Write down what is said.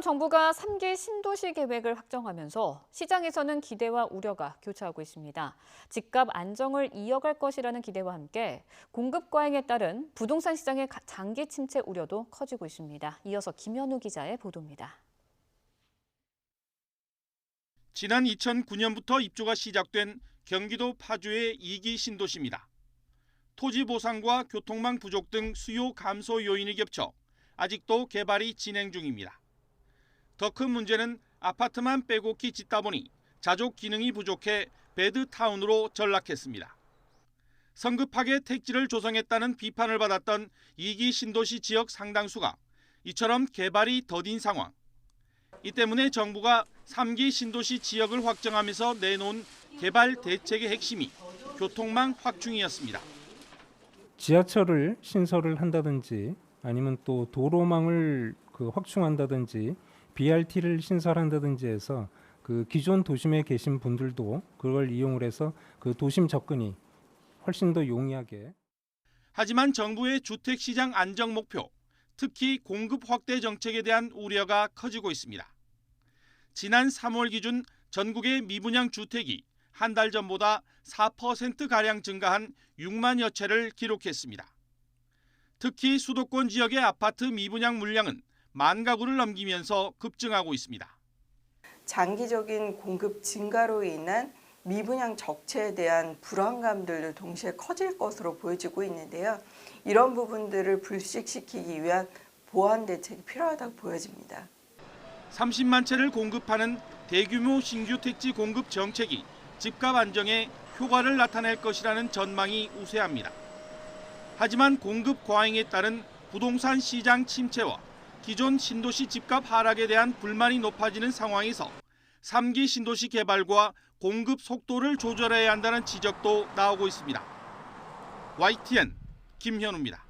정부가 3기 신도시 계획을 확정하면서 시장에서는 기대와 우려가 교차하고 있습니다. 집값 안정을 이어갈 것이라는 기대와 함께 공급 과잉에 따른 부동산 시장의 장기 침체 우려도 커지고 있습니다. 이어서 김현우 기자의 보도입니다. 지난 2009년부터 입주가 시작된 경기도 파주의 2기 신도시입니다. 토지 보상과 교통망 부족 등 수요 감소 요인이 겹쳐 아직도 개발이 진행 중입니다. 더 큰 문제는 아파트만 빼곡히 짓다 보니 자족 기능이 부족해 배드타운으로 전락했습니다. 성급하게 택지를 조성했다는 비판을 받았던 2기 신도시 지역 상당수가 이처럼 개발이 더딘 상황. 이 때문에 정부가 3기 신도시 지역을 확정하면서 내놓은 개발 대책의 핵심이 교통망 확충이었습니다. 지하철을 신설을 한다든지 아니면 또 도로망을 확충한다든지 BRT를 신설한다든지 해서 기존 도심에 계신 분들도 그걸 이용을 해서 도심 접근이 훨씬 더 용이하게. 하지만 정부의 주택시장 안정 목표, 특히 공급 확대 정책에 대한 우려가 커지고 있습니다. 지난 3월 기준 전국의 미분양 주택이 한 달 전보다 4%가량 증가한 6만여 채를 기록했습니다. 특히 수도권 지역의 아파트 미분양 물량은 10,000 가구를 넘기면서 급증하고 있습니다. 장기적인 공급 증가로 인한 미분양 적체에 대한 불안감들도 동시에 커질 것으로 보여지고 있는데요. 이런 부분들을 불식시키기 위한 보완 대책이 필요하다고 보여집니다. 30만 채를 공급하는 대규모 신규 택지 공급 정책이 집값 안정에 효과를 나타낼 것이라는 전망이 우세합니다. 하지만 공급 과잉에 따른 부동산 시장 침체와 기존 신도시 집값 하락에 대한 불만이 높아지는 상황에서 3기 신도시 개발과 공급 속도를 조절해야 한다는 지적도 나오고 있습니다. YTN 김현우입니다.